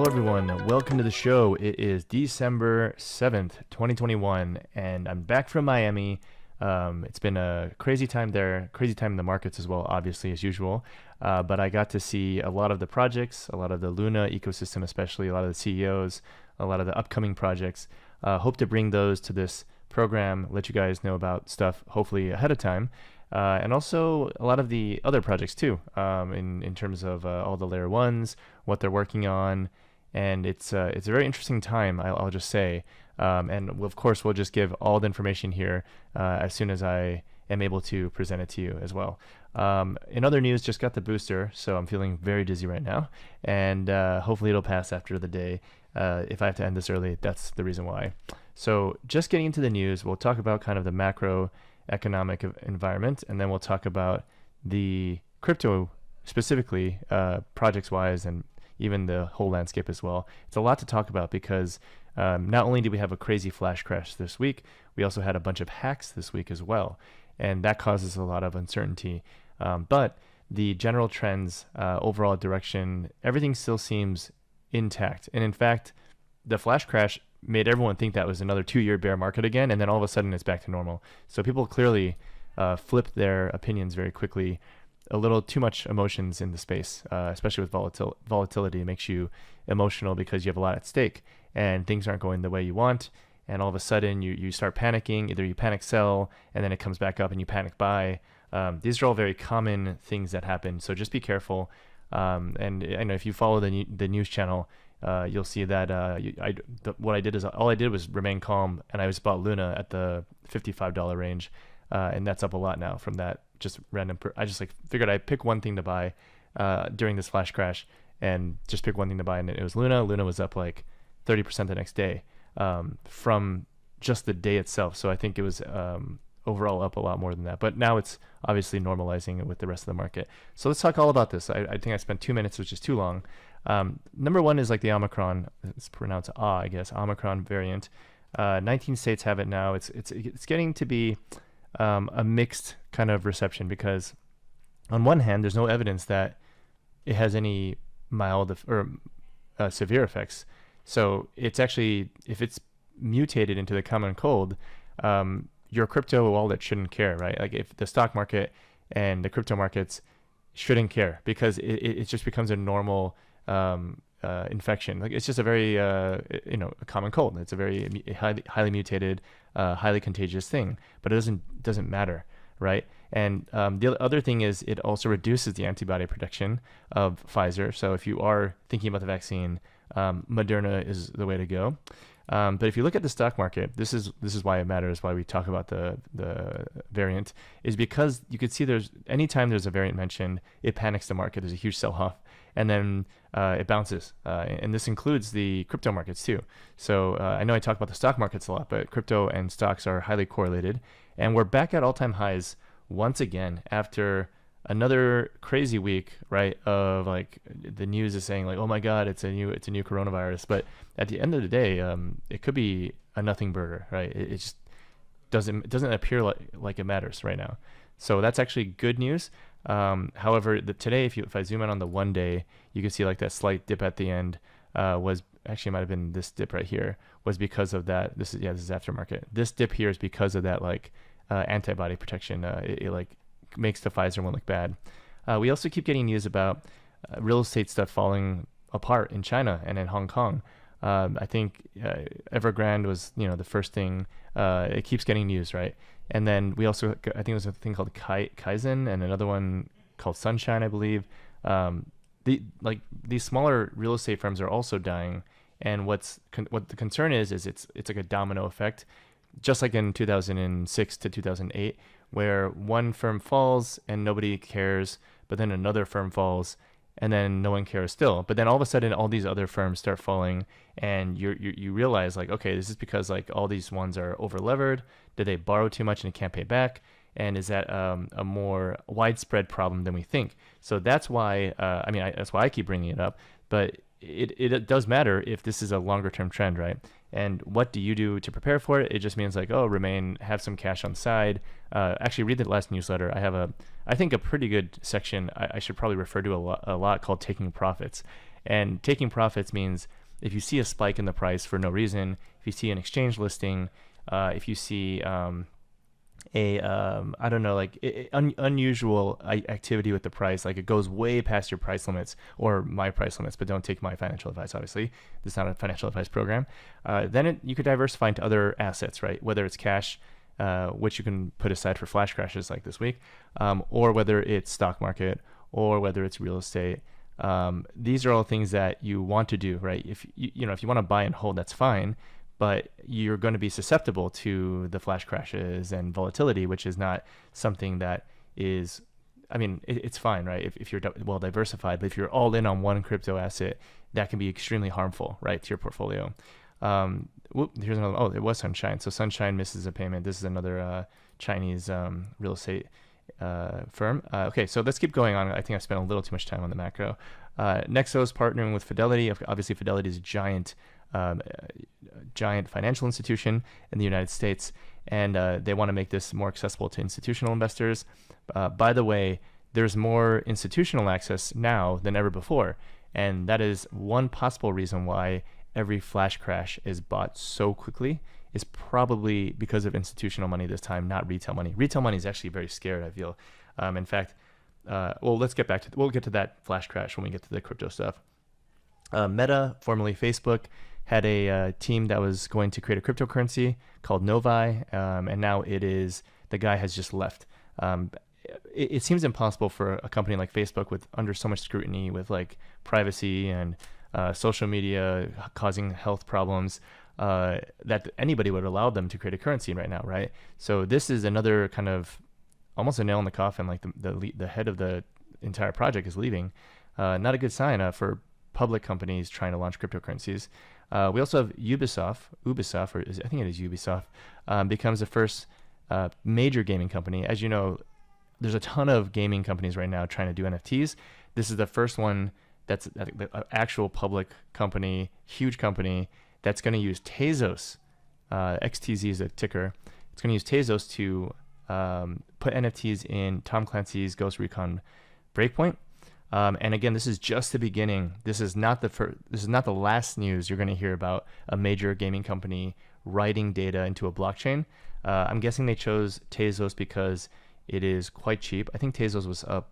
Hello everyone, welcome to the show. It is December 7th, 2021, and I'm back from Miami. It's been a crazy time there, crazy time in the markets as well, obviously, as usual. But I got to see a lot of the projects, a lot of the Luna ecosystem, especially a lot of the CEOs, a lot of the upcoming projects. Hope to bring those to this program, let you guys know about stuff, hopefully ahead of time. And also a lot of the other projects too, in terms of all the layer ones, what they're working on, and it's a very interesting time. I'll just say, and of course we'll just give all the information here as soon as I am able to present it to you as well. In other news, just got the booster, so I'm feeling very dizzy right now, and hopefully it'll pass after the day. If I have to end this early, that's the reason why. So just getting into the news, we'll talk about kind of the macro economic environment, and then we'll talk about the crypto specifically, projects wise, and even the whole landscape as well. It's a lot to talk about because not only did we have a crazy flash crash this week, we also had a bunch of hacks this week as well, and that causes a lot of uncertainty. But the general trends, overall direction, everything still seems intact. And in fact, the flash crash made everyone think that was another 2-year bear market again, and then all of a sudden it's back to normal. So people clearly flipped their opinions very quickly. A little too much emotions in the space, especially with volatility. It makes you emotional because you have a lot at stake and things aren't going the way you want, and all of a sudden you start panicking. Either you panic sell and then it comes back up and you panic buy. These are all very common things that happen, so just be careful. And I know if you follow the news channel, you'll see that what I did is all I did was remain calm, and I just bought Luna at the $55 range, and that's up a lot now from that just random. I just figured I'd pick one thing to buy during this flash crash, and just pick one thing to buy, and it was Luna. Luna was up like 30% the next day from just the day itself. So I think it was overall up a lot more than that, but now it's obviously normalizing with the rest of the market. So let's talk all about this. I think I spent 2 minutes, which is too long. Number one is like the Omicron, it's pronounced I guess, Omicron variant. 19 states have it now. It's getting to be a mixed kind of reception, because on one hand, there's no evidence that it has any mild or severe effects. So it's actually, if it's mutated into the common cold, your crypto wallet shouldn't care, right? Like if the stock market and the crypto markets shouldn't care, because it just becomes a normal infection. Like it's just a very a common cold. It's a very highly mutated, highly contagious thing, but it doesn't matter, right? And the other thing is it also reduces the antibody protection of Pfizer. So if you are thinking about the vaccine, Moderna is the way to go. But if you look at the stock market, this is why it matters, why we talk about the variant, is because you could see anytime there's a variant mentioned, it panics the market. There's a huge sell-off, and then it bounces. And this includes the crypto markets too. So I know I talk about the stock markets a lot, but crypto and stocks are highly correlated. And we're back at all-time highs once again after another crazy week, right? Of like the news is saying like, oh my God, it's a new coronavirus. But at the end of the day, it could be a nothing burger, right? It just doesn't appear like it matters right now. So that's actually good news. However, today, if I zoom in on the 1 day, you can see like that slight dip at the end was actually, might have been this dip right here, was because of that. This is aftermarket. This dip here is because of that antibody protection. It like makes the Pfizer one look bad. We also keep getting news about real estate stuff falling apart in China and in Hong Kong. I think Evergrande was the first thing. It keeps getting news, right? And then we also, I think it was a thing called Kaizen and another one called Sunshine, I believe. These smaller real estate firms are also dying, and what the concern is it's like a domino effect, just like in 2006 to 2008, where one firm falls and nobody cares, but then another firm falls and then no one cares still. But then all of a sudden, all these other firms start falling, and you realize like, okay, this is because like all these ones are over levered. Did they borrow too much and it can't pay back? And is that a more widespread problem than we think? So that's why that's why I keep bringing it up. But it does matter if this is a longer term trend, right? And what do you do to prepare for it? It just means like, have some cash on the side. Actually, read the last newsletter. I have I think a pretty good section I should probably refer to a lot called Taking Profits. And taking profits means if you see a spike in the price for no reason, if you see an exchange listing, if you see I don't know, like unusual activity with the price, like it goes way past your price limits or my price limits, but don't take my financial advice, obviously. This is not a financial advice program. Then you could diversify into other assets, right? Whether it's cash, which you can put aside for flash crashes like this week, or whether it's stock market, or whether it's real estate. These are all things that you want to do, right? If if you want to buy and hold, that's fine, but you're going to be susceptible to the flash crashes and volatility, which is not something that is, I mean, it's fine, right? If you're well diversified, but if you're all in on one crypto asset, that can be extremely harmful, right, to your portfolio. Here's another, oh, it was Sunshine. So Sunshine misses a payment. This is another Chinese real estate firm. Okay, so let's keep going on. I think I've spent a little too much time on the macro. Nexos partnering with Fidelity. Obviously, Fidelity is a giant financial institution in the United States, and they want to make this more accessible to institutional investors. By the way, there's more institutional access now than ever before, and that is one possible reason why every flash crash is bought so quickly, is probably because of institutional money this time, not retail money. Retail money is actually very scared, I feel. In fact, we'll get to that flash crash when we get to the crypto stuff. Meta, formerly Facebook, had a team that was going to create a cryptocurrency called Novi, and now the guy has just left. It seems impossible for a company like Facebook, with under so much scrutiny with like privacy and social media causing health problems, that anybody would allow them to create a currency right now, right? So this is another kind of almost a nail in the coffin. Like the head of the entire project is leaving. Not a good sign for public companies trying to launch cryptocurrencies. We also have Ubisoft, or I think it is Ubisoft, becomes the first major gaming company. As you know, there's a ton of gaming companies right now trying to do NFTs. This is the first one that's an actual public company, huge company, that's going to use Tezos. XTZ is a ticker. It's going to use Tezos to put NFTs in Tom Clancy's Ghost Recon Breakpoint. And again, this is just the beginning. This is not the last news you're going to hear about a major gaming company writing data into a blockchain. I'm guessing they chose Tezos because it is quite cheap. I think Tezos was up,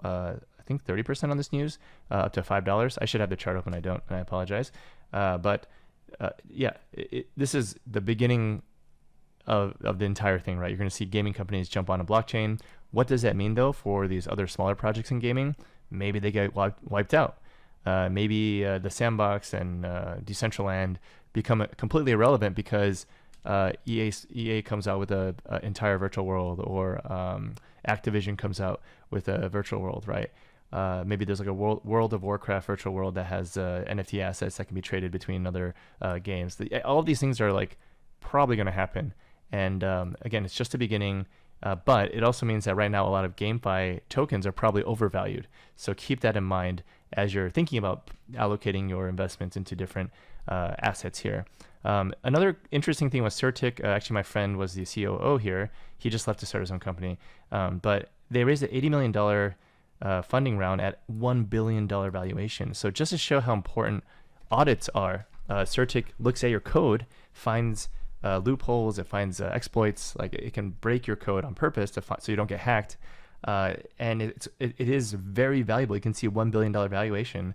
I think 30% on this news, up to $5. I should have the chart open. I don't, and I apologize. This is the beginning of the entire thing, right? You're going to see gaming companies jump on a blockchain. What does that mean, though, for these other smaller projects in gaming? Maybe they get wiped out. Maybe the Sandbox and Decentraland become completely irrelevant because EA comes out with an entire virtual world, or Activision comes out with a virtual world, right? Maybe there's like a World of Warcraft virtual world that has NFT assets that can be traded between other games. All of these things are like probably going to happen. And again, it's just the beginning. But it also means that right now a lot of GameFi tokens are probably overvalued. So keep that in mind as you're thinking about allocating your investments into different assets here. Another interesting thing was Certic. Actually, my friend was the COO here. He just left to start his own company. But they raised an $80 million funding round at $1 billion valuation. So just to show how important audits are, Certic looks at your code, finds loopholes, it finds exploits, like it can break your code on purpose so you don't get hacked. And it is very valuable. You can see $1 billion valuation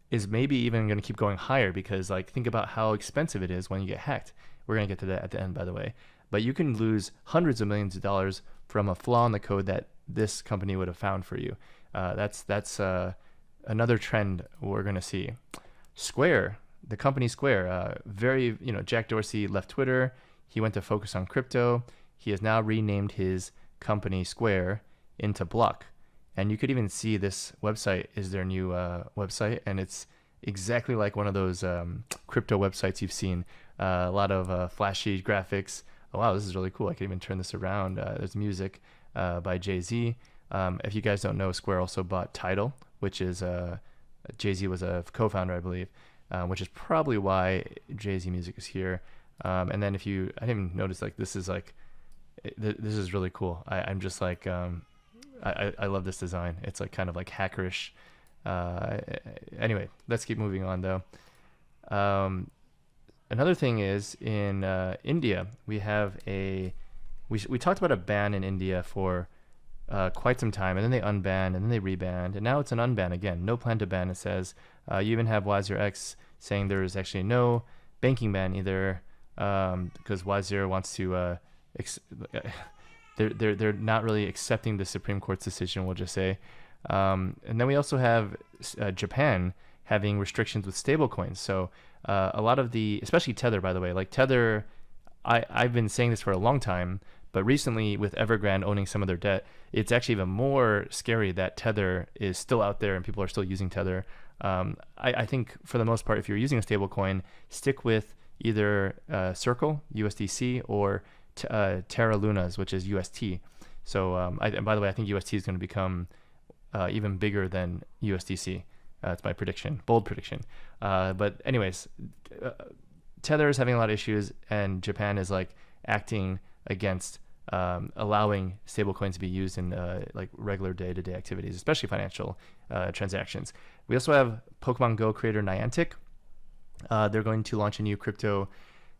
is maybe even going to keep going higher, because like think about how expensive it is when you get hacked. We're going to get to that at the end, by the way. But you can lose hundreds of millions of dollars from a flaw in the code that this company would have found for you. That's another trend we're going to see. Square, the company Square, Jack Dorsey left Twitter. He went to focus on crypto. He has now renamed his company Square into Block. And you could even see this website is their new website. And it's exactly like one of those crypto websites you've seen. A lot of flashy graphics. Oh, wow, this is really cool. I can even turn this around. There's music by Jay-Z. If you guys don't know, Square also bought Tidal, which is Jay-Z was a co-founder, I believe. Which is probably why Jay-Z music is here. And then I didn't even notice, like, this is really cool. I'm just like, I love this design. It's like kind of like hackerish, Uh, anyway, let's keep moving on though. Another thing is in India, we have we talked about a ban in India for quite some time, and then they unbanned, and then they rebanned, and now it's an unban again. No plan to ban, it says. You even have WazirX saying there is actually no banking ban either, because Wazir wants to. They're not really accepting the Supreme Court's decision, we'll just say. And then we also have Japan having restrictions with stablecoins. So a lot of especially Tether, by the way, like Tether, I've been saying this for a long time, but recently with Evergrande owning some of their debt, it's actually even more scary that Tether is still out there and people are still using Tether. I think for the most part, if you're using a stablecoin, stick with either Circle, USDC, or Terra Lunas, which is UST. So, and by the way, I think UST is going to become even bigger than USDC. It's my prediction, bold prediction. But anyways, Tether is having a lot of issues, and Japan is like acting against allowing stablecoins to be used in like regular day-to-day activities, especially financial transactions. We also have Pokemon Go creator Niantic. They're going to launch a new crypto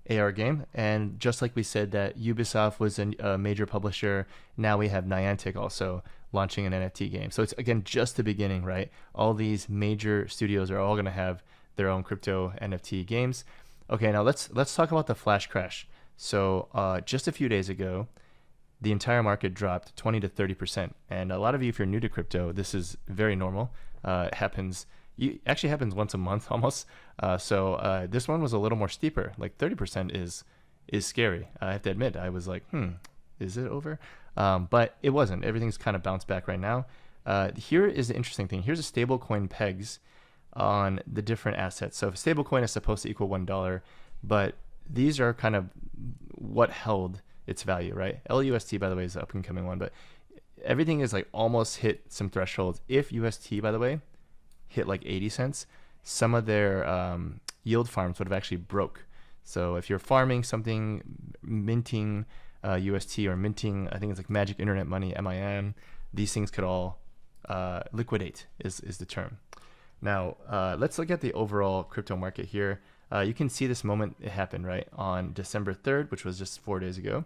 AR game, and just like we said that Ubisoft was a major publisher, now we have Niantic also launching an NFT game. So it's again just the beginning, right? All these major studios are all going to have their own crypto NFT games. Okay, now let's talk about the flash crash. So just a few days ago, the entire market dropped 20 to 30%, and a lot of you, if you're new to crypto, this is very normal. It actually happens once a month almost. So this one was a little more steeper. Like 30% is scary. I have to admit, I was like, is it over? But it wasn't. Everything's kind of bounced back right now. Here is the interesting thing. Here's a stablecoin pegs on the different assets. So if a stablecoin is supposed to equal $1, but these are kind of what held its value, right? LUST, by the way, is the up and coming one, but everything is like almost hit some thresholds. If UST, by the way, hit like 80 cents, some of their yield farms would have actually broke. So if you're farming something, minting UST or minting, I think it's like Magic Internet Money, MIM, these things could all liquidate is the term. Now, let's look at the overall crypto market here. You can see this moment it happened, right? On December 3rd, which was just 4 days ago,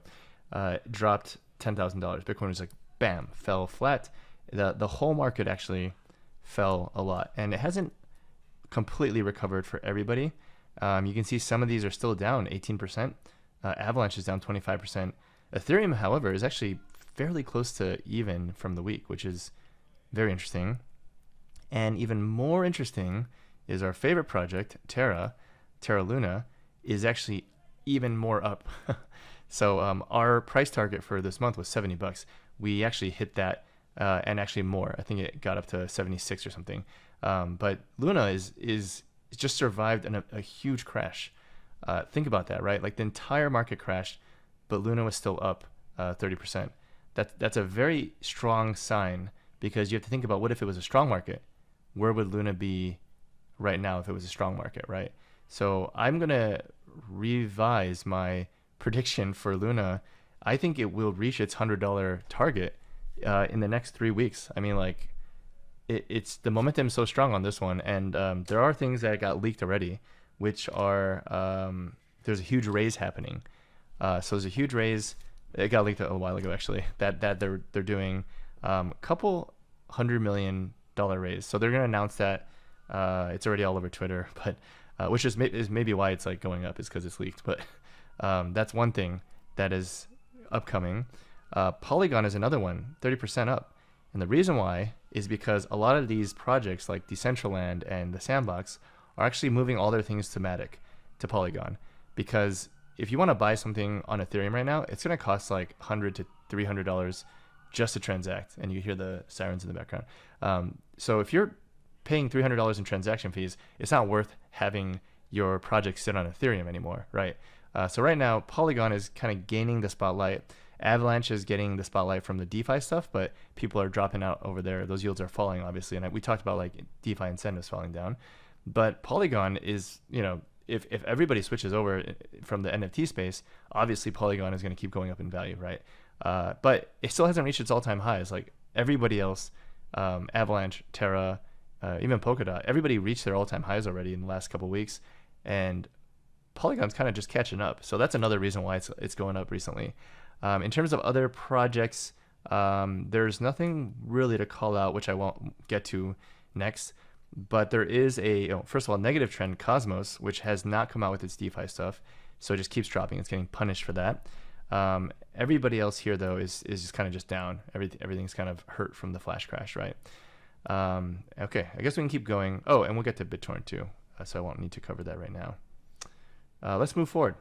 dropped $10,000. Bitcoin was like, bam, fell flat. The whole market actually fell a lot, and it hasn't completely recovered for everybody. You can see some of these are still down 18%. Avalanche is down 25%. Ethereum, however, is actually fairly close to even from the week, which is very interesting. And even more interesting is our favorite project, Terra Luna, is actually even more up. So our price target for this month was $70. We actually hit that, and actually more. I think it got up to 76 or something. But Luna is just survived a huge crash. Think about that, right? Like the entire market crashed, but Luna was still up 30%. That's a very strong sign, because you have to think about, what if it was a strong market? Where would Luna be right now if it was a strong market, right? So I'm going to revise my prediction for Luna. I think it will reach its $100 target in the next 3 weeks. I mean, like, it's the momentum is so strong on this one, and there are things that got leaked already, which are there's a huge raise happening. So there's a huge raise. It got leaked a while ago, actually. That they're doing a couple $100 million raise. So they're gonna announce that. It's already all over Twitter, but which is maybe why it's like going up, is because it's leaked. But that's one thing that is upcoming. Polygon is another one, 30% up. And the reason why is because a lot of these projects like Decentraland and the Sandbox are actually moving all their things to Matic, to Polygon. Because if you want to buy something on Ethereum right now, it's going to cost like $100 to $300 just to transact. And you hear the sirens in the background. So if you're paying $300 in transaction fees, it's not worth having your project sit on Ethereum anymore, right? So right now, Polygon is kind of gaining the spotlight. Avalanche is getting the spotlight from the DeFi stuff, but people are dropping out over there. Those yields are falling, obviously. And we talked about like DeFi incentives falling down. But Polygon is, if everybody switches over from the NFT space, obviously Polygon is going to keep going up in value, right? But it still hasn't reached its all-time highs. Like everybody else, Avalanche, Terra, even Polkadot, everybody reached their all-time highs already in the last couple of weeks, and Polygon's kind of just catching up. So that's another reason why it's going up recently. In terms of other projects, there's nothing really to call out, which I won't get to next. But there is first of all, negative trend, Cosmos, which has not come out with its DeFi stuff. So it just keeps dropping. It's getting punished for that. Everybody else here, though, is just kind of just down. Everything's kind of hurt from the flash crash, right? Okay, I guess we can keep going. Oh, and we'll get to Bittorrent too. So I won't need to cover that right now. Let's move forward.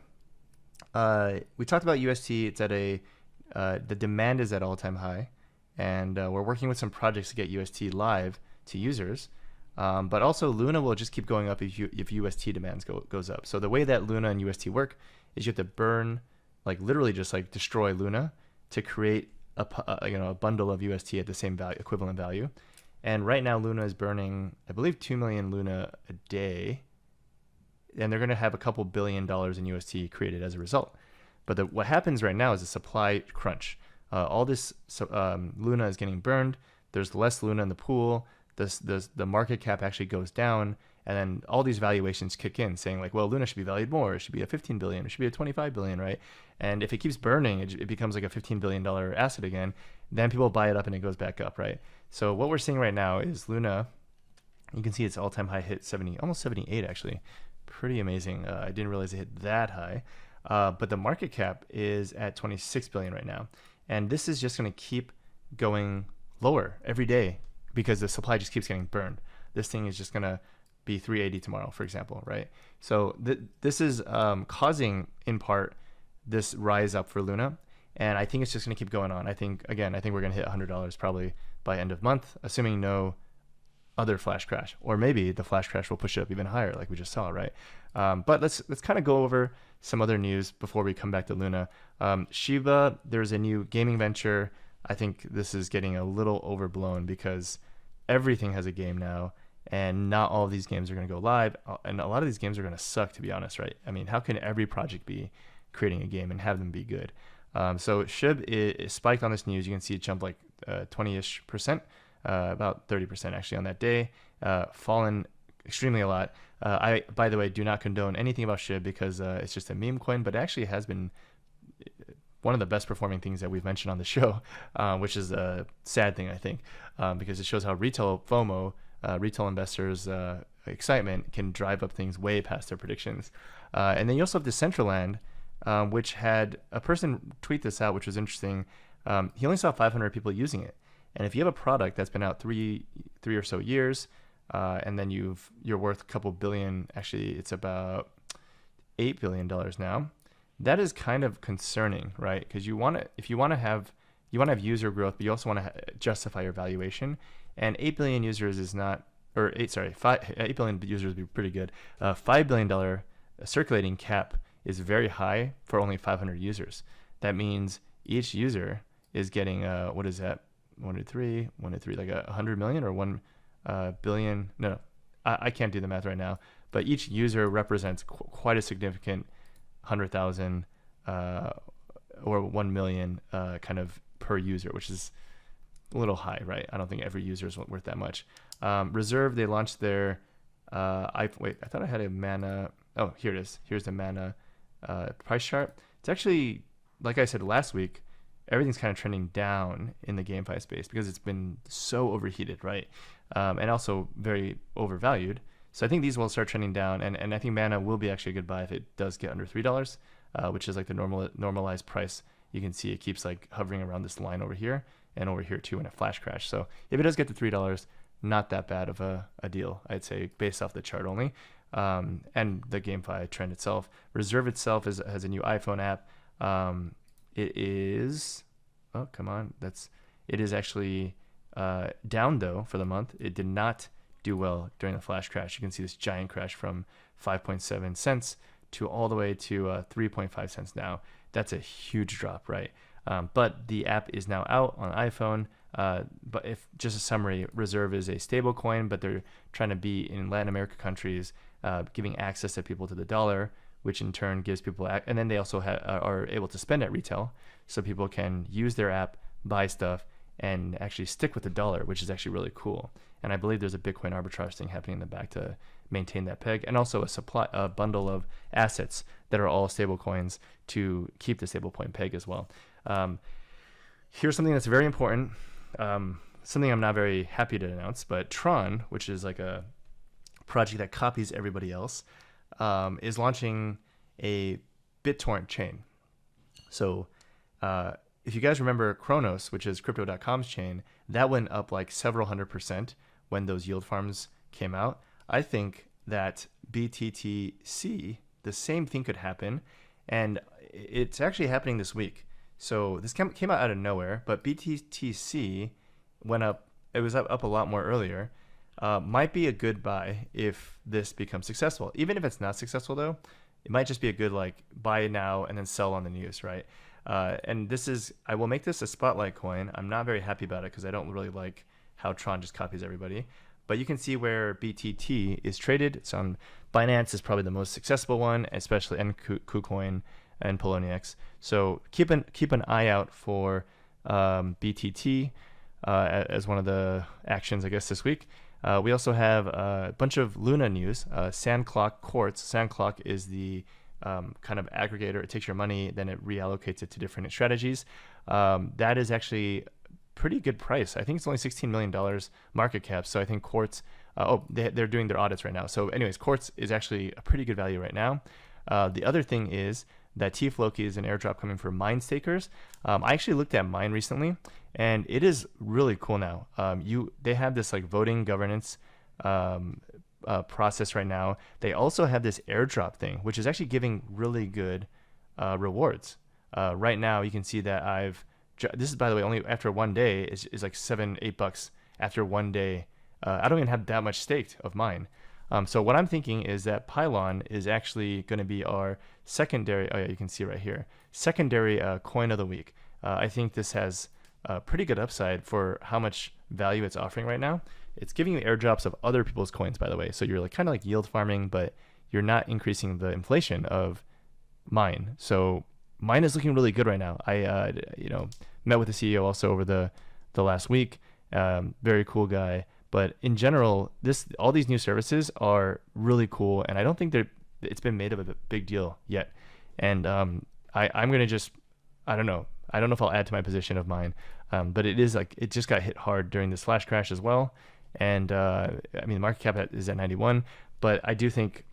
We talked about UST. It's at the demand is at all-time high, and we're working with some projects to get UST live to users. But also Luna will just keep going up if UST demands goes up. So the way that Luna and UST work is you have to burn, like literally just like destroy Luna to create a bundle of UST at the same value, equivalent value. And right now Luna is burning, I believe, 2 million Luna a day. And they're going to have a couple $1 billion in UST created as a result. But what happens right now is a supply crunch. All this Luna is getting burned. There's less Luna in the pool. The market cap actually goes down. And then all these valuations kick in saying like, well, Luna should be valued more. It should be a 15 billion. It should be a 25 billion, right? And if it keeps burning, it becomes like a $15 billion asset again. Then people buy it up and it goes back up, right? So what we're seeing right now is Luna, you can see its all-time high hit 70, almost 78 actually. Pretty amazing. I didn't realize it hit that high. But the market cap is at 26 billion right now. And this is just going to keep going lower every day because the supply just keeps getting burned. This thing is just going to be 380 tomorrow, for example, right? So this is causing, in part, this rise up for Luna. And I think it's just going to keep going on. I think we're going to hit $100 probably by end of month, assuming no other flash crash, or maybe the flash crash will push it up even higher like we just saw, right? But let's kind of go over some other news before we come back to Luna. SHIB, there's a new gaming venture. I think this is getting a little overblown because everything has a game now, and not all of these games are going to go live, and a lot of these games are going to suck, to be honest, right? I mean, how can every project be creating a game and have them be good? So SHIB is spiked on this news. You can see it jump like 20-ish%. About 30% actually on that day, fallen extremely a lot. I, by the way, do not condone anything about SHIB because it's just a meme coin, but it actually has been one of the best performing things that we've mentioned on the show, which is a sad thing, I think, because it shows how retail FOMO, retail investors' excitement can drive up things way past their predictions. And then you also have Decentraland, which had a person tweet this out, which was interesting. He only saw 500 people using it. And if you have a product that's been out three or so years, and then you're worth a couple billion, actually it's about $8 billion now, that is kind of concerning, right? Because you want to have user growth, but you also want to justify your valuation. And 8 billion users is not, or 8 billion users would be pretty good. $5 billion circulating cap is very high for only 500 users. That means each user is getting what is that? 1 to 3, like 100 million or 1 billion. No, I can't do the math right now. But each user represents quite a significant 100,000 or 1 million kind of per user, which is a little high, right? I don't think every user is worth that much. Reserve, they launched their. I thought I had a Mana. Oh, here it is. Here's the Mana price chart. It's actually, like I said last week, everything's kind of trending down in the GameFi space because it's been so overheated, right? And also very overvalued. So I think these will start trending down, and I think Mana will be actually a good buy if it does get under $3, which is like the normalized price. You can see it keeps like hovering around this line over here and over here too in a flash crash. So if it does get to $3, not that bad of a deal, I'd say, based off the chart only. And the GameFi trend itself. Reserve itself has a new iPhone app. It is, oh, come on. It is actually down though for the month. It did not do well during the flash crash. You can see this giant crash from 5.7 cents to all the way to 3.5 cents now. That's a huge drop, right? But the app is now out on iPhone. But if just a summary, Reserve is a stable coin, but they're trying to be in Latin America countries, giving access to people to the dollar, which in turn gives people, and then they also are able to spend at retail, so people can use their app, buy stuff, and actually stick with the dollar, which is actually really cool. And I believe there's a Bitcoin arbitrage thing happening in the back to maintain that peg, and also a bundle of assets that are all stable coins to keep the stablecoin peg as well. Here's something that's very important, something I'm not very happy to announce, but Tron, which is like a project that copies everybody else, is launching a BitTorrent chain. So if you guys remember Kronos, which is Crypto.com's chain, that went up like several 100% when those yield farms came out. I think that BTTC, the same thing could happen, and it's actually happening this week. So this came out of nowhere, but BTTC went up. It was up a lot more earlier. Might be a good buy if this becomes successful. Even if it's not successful, though, it might just be a good like buy now and then sell on the news, right? And this is, I will make this a spotlight coin. I'm not very happy about it because I don't really like how Tron just copies everybody. But you can see where BTT is traded. It's on Binance, is probably the most successful one, especially, and KuCoin and Poloniex. So keep an eye out for BTT as one of the actions, I guess, this week. We also have a bunch of Luna news. Sandclock Quartz. Sandclock is the kind of aggregator. It takes your money, then it reallocates it to different strategies. That is actually pretty good price. I think it's only $16 million market cap. So I think Quartz, they're doing their audits right now. So anyways, Quartz is actually a pretty good value right now. The other thing is that T-Floki is an airdrop coming for mine stakers. I actually looked at mine recently, and it is really cool now. They have this like voting governance process right now. They also have this airdrop thing, which is actually giving really good rewards. Right now, you can see that this is, by the way, only after 1 day is like $7-8 after 1 day. I don't even have that much staked of mine. So what I'm thinking is that Pylon is actually going to be our secondary. Oh yeah, you can see right here, secondary coin of the week. I think this has a pretty good upside for how much value it's offering right now. It's giving you airdrops of other people's coins, by the way. So you're like kind of like yield farming, but you're not increasing the inflation of mine. So mine is looking really good right now. I met with the CEO also over the last week. Very cool guy. But in general, all these new services are really cool, and I don't think it's been made of a big deal yet. And I'm gonna just, I don't know if I'll add to my position of mine, but it is like it just got hit hard during this flash crash as well. And I mean, the market cap is at 91, but I do think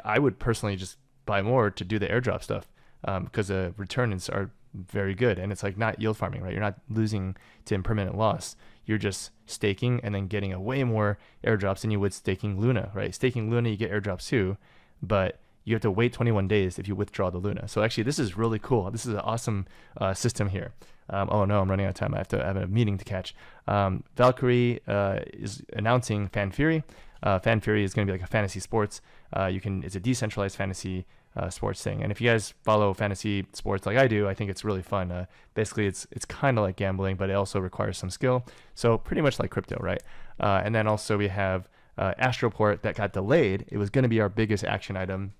I would personally just buy more to do the airdrop stuff because the returns are very good, and it's like not yield farming, right? You're not losing to impermanent loss. You're just staking and then getting a way more airdrops than you would staking Luna, right? Staking Luna, you get airdrops too, but you have to wait 21 days if you withdraw the Luna. So actually, this is really cool. This is an awesome system here. Oh no, I'm running out of time. I have a meeting to catch. Valkyrie is announcing Fan Fury. Fan Fury is going to be like a fantasy sports. It's a decentralized fantasy sports thing. And if you guys follow fantasy sports like I do, I think it's really fun. Basically, it's kind of like gambling, but it also requires some skill. So pretty much like crypto, right? And then also we have Astroport that got delayed. It was going to be our biggest action item.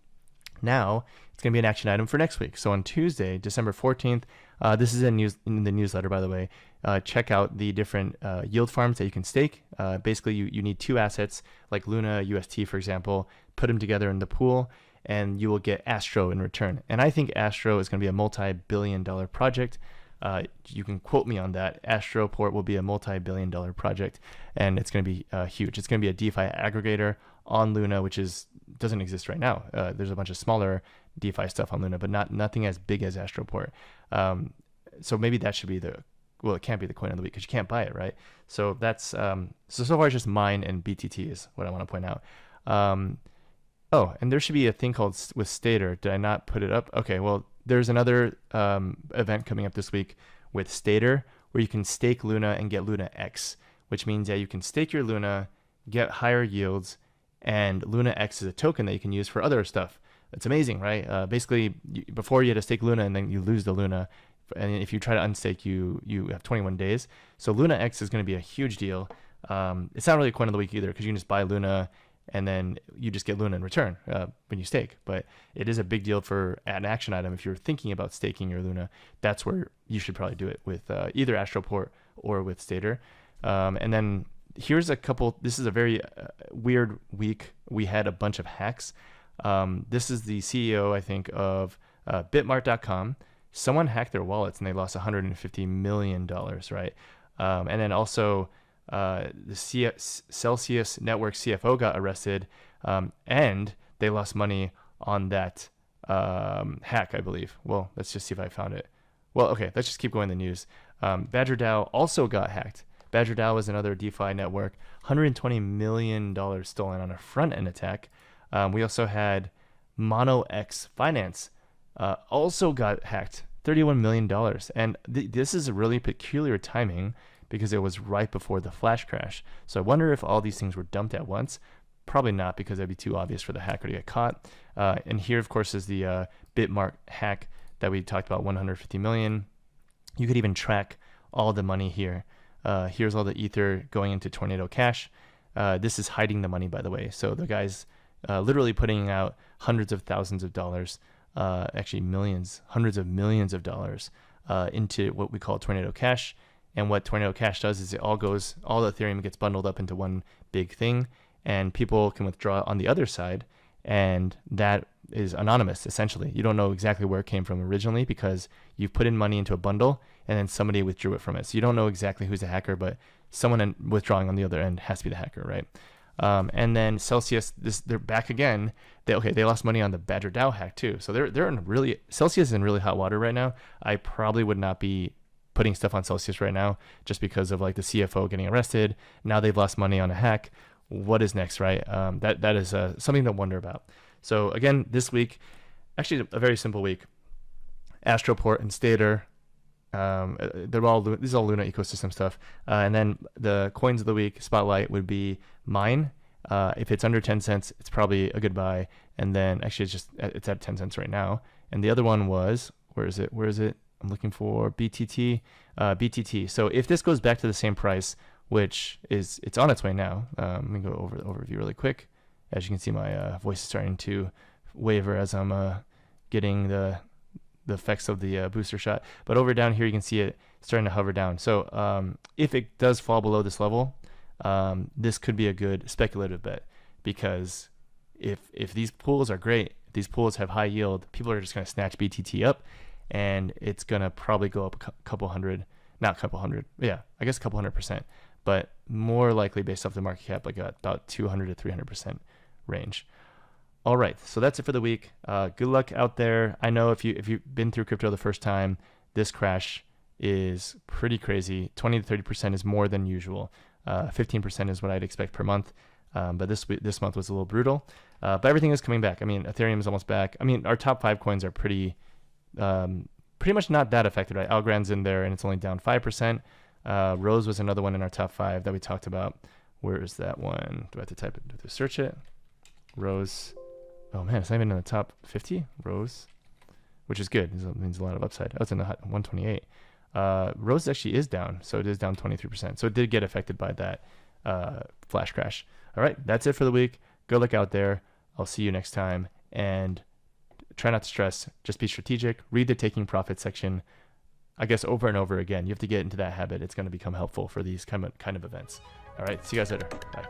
Now it's going to be an action item for next week. So on Tuesday, December 14th, this is in the newsletter, by the way. Check out the different yield farms that you can stake. Basically, you need two assets like Luna, UST, for example, put them together in the pool, and you will get Astro in return. And I think Astro is going to be a multi-billion-dollar project. You can quote me on that. Astroport will be a multi-billion-dollar project, and it's going to be huge. It's going to be a DeFi aggregator on Luna, which doesn't exist right now. There's a bunch of smaller DeFi stuff on Luna, but nothing as big as Astroport. So maybe that should be it can't be the coin of the week because you can't buy it, right? So that's so far it's just mine and BTT is what I want to point out. Oh, and there should be a thing called with Stater. Did I not put it up? Okay, well, there's another event coming up this week with Stater where you can stake Luna and get Luna X, which means that you can stake your Luna, get higher yields, and Luna X is a token that you can use for other stuff. It's amazing, right? Basically, before you had to stake Luna and then you lose the Luna. And if you try to unstake, you have 21 days. So Luna X is going to be a huge deal. It's not really a coin of the week either because you can just buy Luna and then you just get Luna in return when you stake. But it is a big deal for an action item. If you're thinking about staking your Luna, that's where you should probably do it with either Astroport or with Stater. And then here's a couple. This is a very weird week. We had a bunch of hacks. This is the CEO, I think, of BitMart.com. Someone hacked their wallets and they lost $150 million, right? And then also the Celsius Network CFO got arrested, and they lost money on that hack, I believe. Well, let's just see if I found it. Well, okay, let's just keep going in the news. BadgerDAO also got hacked. BadgerDAO is another DeFi network. $120 million stolen on a front-end attack. We also had MonoX Finance also got hacked. $31 million. And this is a really peculiar timing because it was right before the flash crash. So I wonder if all these things were dumped at once. Probably not, because that'd be too obvious for the hacker to get caught. And here, of course, is the BitMart hack that we talked about, 150 million. You could even track all the money here. Here's all the Ether going into Tornado Cash. This is hiding the money, by the way. So the guy's literally putting out hundreds of thousands of dollars, actually millions, hundreds of millions of dollars into what we call Tornado Cash. And what Tornado Cash does is all the Ethereum gets bundled up into one big thing, and people can withdraw on the other side, and that is anonymous, essentially. You don't know exactly where it came from originally because you've put in money into a bundle and then somebody withdrew it from it. So you don't know exactly who's the hacker, but someone withdrawing on the other end has to be the hacker, right? And then Celsius, they're back again. They lost money on the BadgerDAO hack too. So they're in Celsius is in really hot water right now. I probably would not be putting stuff on Celsius right now just because of like the CFO getting arrested. Now they've lost money on a hack. What is next, right? That is something to wonder about. So again, this week, actually a very simple week. Astroport and Stater, this is all Luna ecosystem stuff. And then the coins of the week spotlight would be mine. If it's under 10 cents, it's probably a good buy. And then actually it's at 10 cents right now. And the other one was, where is it? I'm looking for BTT. So if this goes back to the same price, which it's on its way now. Let me go over the overview really quick. As you can see, my voice is starting to waver as I'm getting the effects of the booster shot. But over down here, you can see it starting to hover down. So if it does fall below this level, this could be a good speculative bet, because if these pools are great, if these pools have high yield, people are just going to snatch BTT up, and it's going to probably go up a couple hundred, not a couple hundred, yeah, I guess a couple 100%, but more likely based off the market cap, like about 200 to 300% range. All right, so that's it for the week. Good luck out there. I know if you've been through crypto the first time, this crash is pretty crazy. 20 to 30% is more than usual. 15% is what I'd expect per month. But this month was a little brutal. But everything is coming back. I mean, Ethereum is almost back. I mean, our top 5 coins are pretty much not that affected, right? Algorand's in there and it's only down 5%. Rose was another one in our top 5 that we talked about. Where is that one? Do I have to type it? Do I have to search it? Rose. Oh man, it's not even in the top 50. Rose, which is good. It means a lot of upside. Oh, it's in the 128. Rose actually is down, so it is down 23%. So it did get affected by that flash crash. All right, that's it for the week. Good luck out there. I'll see you next time, and try not to stress. Just be strategic. Read the taking profit section, I guess, over and over again. You have to get into that habit. It's going to become helpful for these kind of events. All right, see you guys later. Bye.